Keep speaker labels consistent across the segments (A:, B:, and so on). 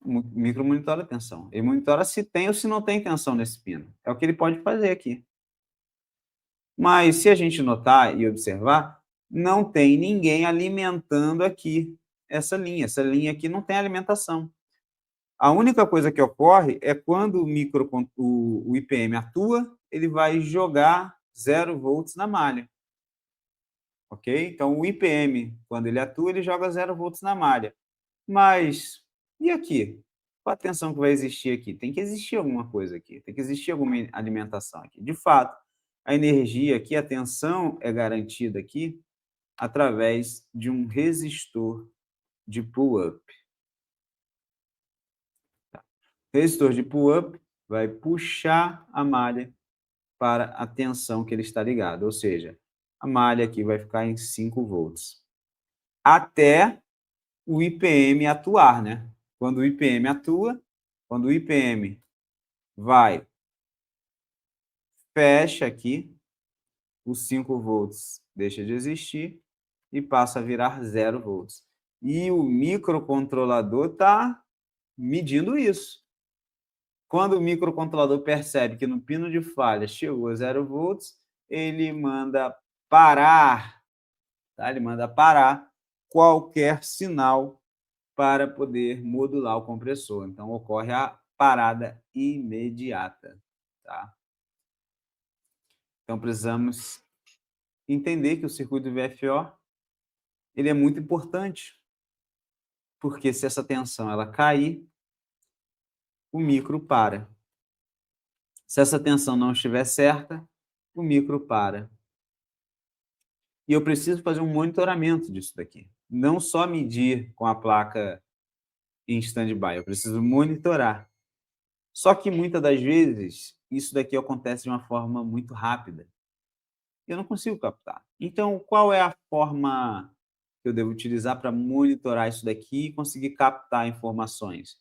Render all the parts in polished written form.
A: micro monitora a tensão. Ele monitora se tem ou se não tem tensão nesse pino. É o que ele pode fazer aqui. Mas se a gente notar e observar, não tem ninguém alimentando aqui essa linha. Essa linha aqui não tem alimentação. A única coisa que ocorre é quando o IPM atua, ele vai jogar 0 volts na malha. Ok? Então, o IPM, quando ele atua, ele joga 0 volts na malha. Mas, e aqui? Qual a tensão que vai existir aqui? Tem que existir alguma coisa aqui, tem que existir alguma alimentação aqui. De fato, a energia aqui, a tensão é garantida aqui através de um resistor de pull-up. Tá. O resistor de pull-up vai puxar a malha para a tensão que ele está ligado, ou seja, a malha aqui vai ficar em 5 volts. Até o IPM atuar, né? Quando o IPM atua, quando o IPM vai, fecha aqui, os 5 volts deixa de existir e passa a virar 0 volts. E o microcontrolador está medindo isso. Quando o microcontrolador percebe que no pino de falha chegou a 0 volts, ele manda parar, tá? Ele manda parar qualquer sinal para poder modular o compressor. Então, ocorre a parada imediata, tá? Então, precisamos entender que o circuito VFO ele é muito importante, porque se essa tensão ela cair, o micro para. Se essa tensão não estiver certa, o micro para. E eu preciso fazer um monitoramento disso daqui. Não só medir com a placa em stand-by, eu preciso monitorar. Só que muitas das vezes isso daqui acontece de uma forma muito rápida. Eu não consigo captar. Então, qual é a forma que eu devo utilizar para monitorar isso daqui e conseguir captar informações?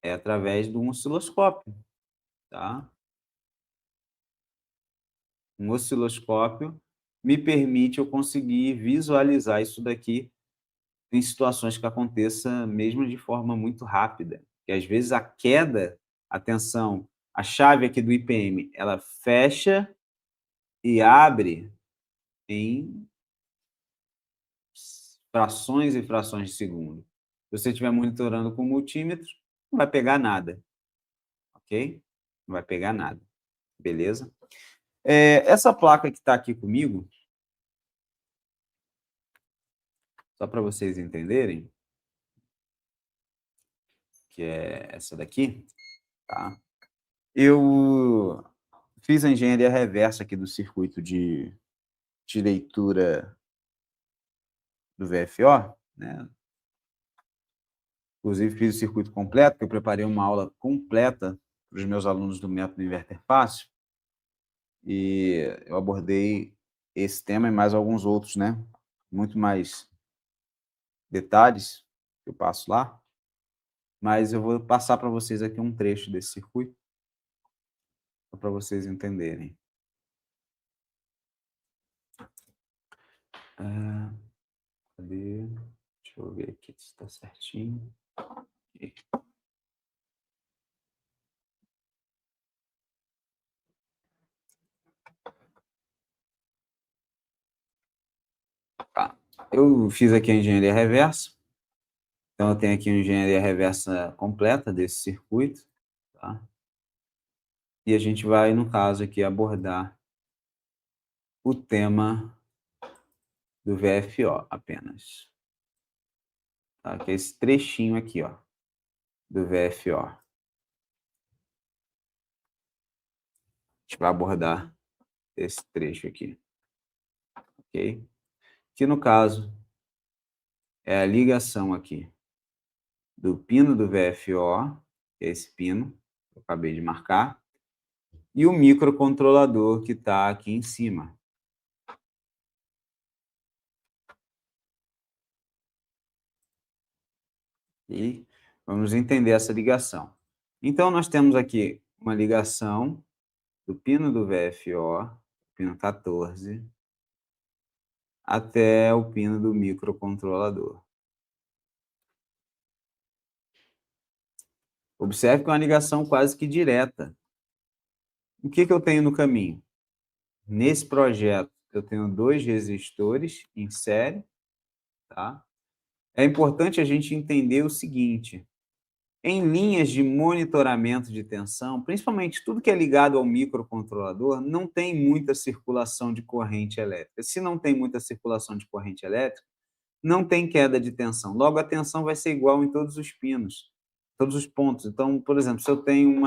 A: É através de um osciloscópio, tá? Um osciloscópio me permite eu conseguir visualizar isso daqui em situações que aconteça mesmo de forma muito rápida. Que às vezes a queda, atenção, a chave aqui do IPM, ela fecha e abre em frações e frações de segundo. Se você estiver monitorando com multímetro, não vai pegar nada, ok? Não vai pegar nada, beleza? Essa placa que está aqui comigo, só para vocês entenderem, que é essa daqui, tá? Eu fiz a engenharia reversa aqui do circuito de leitura do VFO, né? Inclusive fiz o circuito completo, que eu preparei uma aula completa para os meus alunos do método Inverter Fácil, e eu abordei esse tema e mais alguns outros, né? Muito mais detalhes que eu passo lá, mas eu vou passar para vocês aqui um trecho desse circuito, para vocês entenderem. Cadê? Deixa eu ver aqui se está certinho. Aqui. Tá. Eu fiz aqui a engenharia reversa. Então, eu tenho aqui uma engenharia reversa completa desse circuito. Tá? E a gente vai, no caso aqui, abordar o tema do VFO apenas. Tá? Que é esse trechinho aqui, ó, do VFO. A gente vai abordar esse trecho aqui. Ok? Que, no caso, é a ligação aqui do pino do VFO, que é esse pino que eu acabei de marcar, e o microcontrolador que está aqui em cima. E vamos entender essa ligação. Então, nós temos aqui uma ligação do pino do VFO, pino 14, até o pino do microcontrolador. Observe que é uma ligação quase que direta. O que eu tenho no caminho? Nesse projeto, eu tenho 2 resistores em série, tá? É importante a gente entender o seguinte: em linhas de monitoramento de tensão, principalmente tudo que é ligado ao microcontrolador, não tem muita circulação de corrente elétrica. Se não tem muita circulação de corrente elétrica, não tem queda de tensão. Logo, a tensão vai ser igual em todos os pinos, todos os pontos. Então, por exemplo, se eu tenho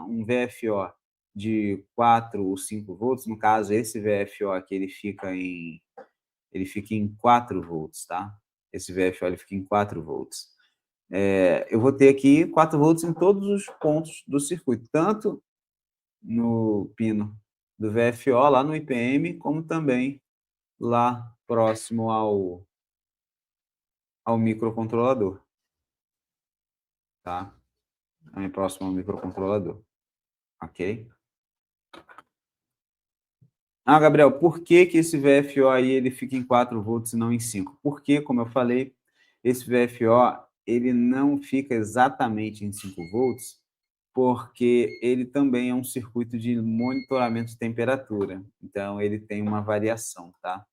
A: um VFO de 4 ou 5 volts, no caso, esse VFO aqui, ele fica em 4 volts, tá? Esse VFO ele fica em 4 volts. Eu vou ter aqui 4 volts em todos os pontos do circuito, tanto no pino do VFO, lá no IPM, como também lá próximo ao microcontrolador, tá? Também próximo ao microcontrolador, ok? Ah, Gabriel, por que esse VFO aí ele fica em 4 volts e não em 5? Porque, como eu falei, esse VFO ele não fica exatamente em 5 volts, porque ele também é um circuito de monitoramento de temperatura. Então, ele tem uma variação, tá?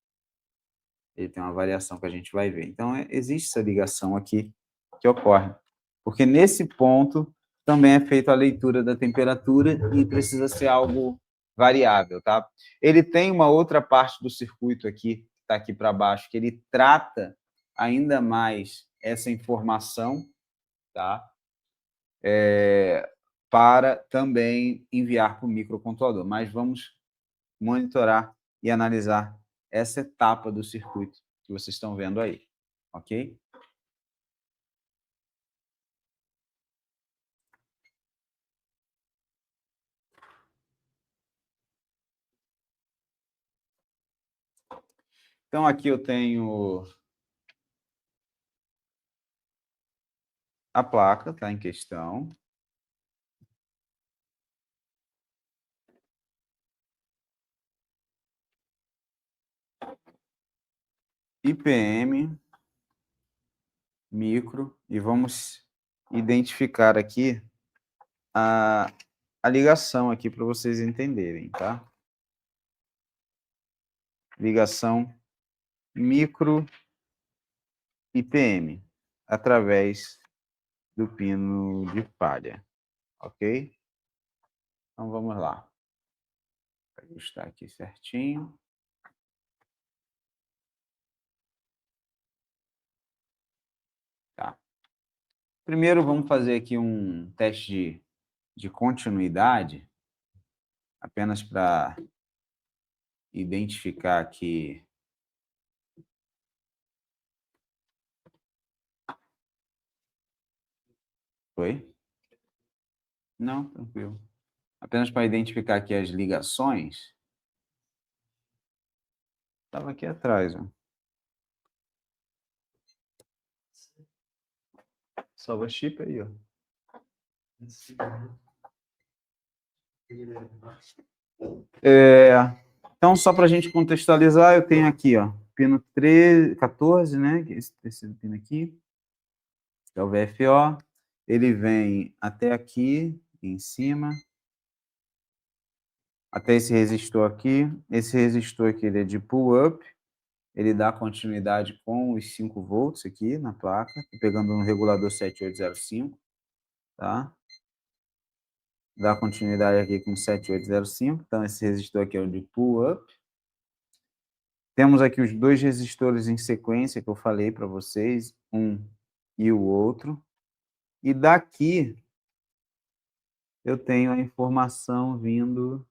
A: Ele tem uma variação que a gente vai ver. Então, existe essa ligação aqui que ocorre. Porque nesse ponto também é feita a leitura da temperatura e precisa ser algo variável, tá? Ele tem uma outra parte do circuito aqui, que está aqui para baixo, que ele trata ainda mais essa informação, tá? Para também enviar para o microcontrolador. Mas vamos monitorar e analisar essa etapa do circuito que vocês estão vendo aí, ok? Então, aqui eu tenho a placa, tá, em questão. IPM, micro, e vamos identificar aqui a, a ligação aqui para vocês entenderem, tá? Ligação micro IPM, através do pino de palha, ok? Então, vamos lá. Vou ajustar aqui certinho. Tá. Primeiro, vamos fazer aqui um teste de continuidade, apenas para identificar aqui. Foi? Não, tranquilo. Apenas para identificar aqui as ligações. Estava aqui atrás, ó. Salva chip aí, ó. Então, só para a gente contextualizar, eu tenho aqui, ó, pino 13, 14, né? Esse terceiro pino aqui, que é o VFO. Ele vem até aqui, em cima, até esse resistor aqui. Esse resistor aqui ele é de pull-up, ele dá continuidade com os 5 volts aqui na placa. Estou pegando um regulador 7805, tá? Dá continuidade aqui com 7805. Então, esse resistor aqui é o de pull-up. Temos aqui os 2 resistores em sequência que eu falei para vocês, um e o outro. E daqui eu tenho a informação vindo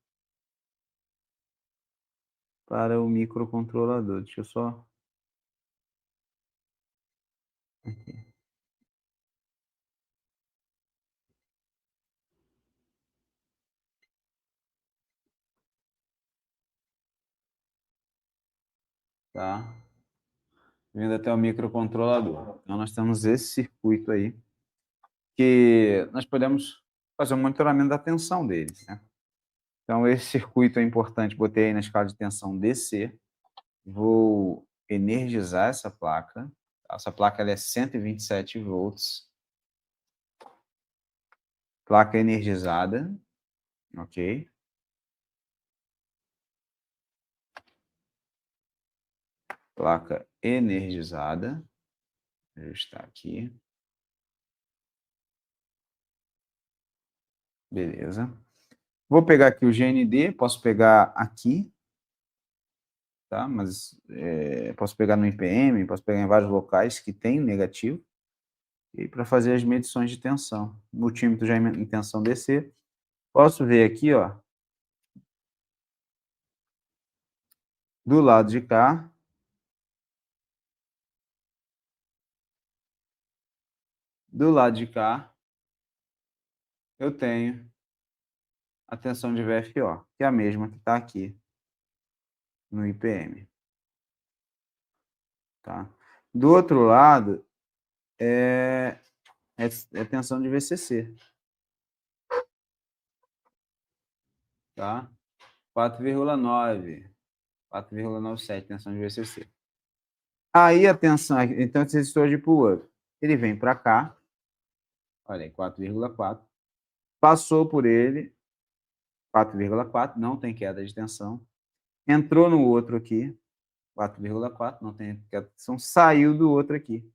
A: para o microcontrolador. Deixa eu só... Aqui. Tá? Vindo até o microcontrolador. Então, nós temos esse circuito aí, que nós podemos fazer um monitoramento da tensão dele, né? Então, esse circuito é importante. Botei aí na escala de tensão DC. Vou energizar essa placa. Essa placa ela é 127 volts. Placa energizada, ok. Placa energizada, ajustar aqui. Beleza. Vou pegar aqui o GND, posso pegar aqui, tá? Mas posso pegar no IPM, posso pegar em vários locais que tem negativo, e para fazer as medições de tensão. Multímetro já em tensão DC. Posso ver aqui, ó, do lado de cá, eu tenho a tensão de VFO, que é a mesma que está aqui no IPM. Tá? Do outro lado, é tensão de VCC. Tá? 4,9, 4,97 tensão de VCC. Aí a tensão, então esse resistor de pull-up, ele vem para cá, olha aí, 4,4, passou por ele, 4,4, não tem queda de tensão, entrou no outro aqui, 4,4, não tem queda de tensão, saiu do outro aqui.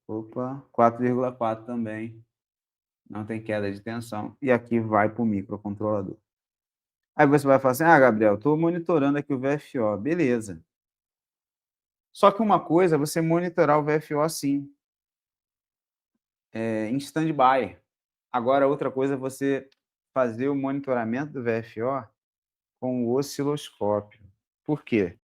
A: Opa, 4,4 também, não tem queda de tensão, e aqui vai para o microcontrolador. Aí você vai falar assim, Gabriel, estou monitorando aqui o VFO, beleza. Só que uma coisa é você monitorar o VFO assim, em stand-by. Agora, outra coisa é você fazer o monitoramento do VFO com o osciloscópio. Por quê?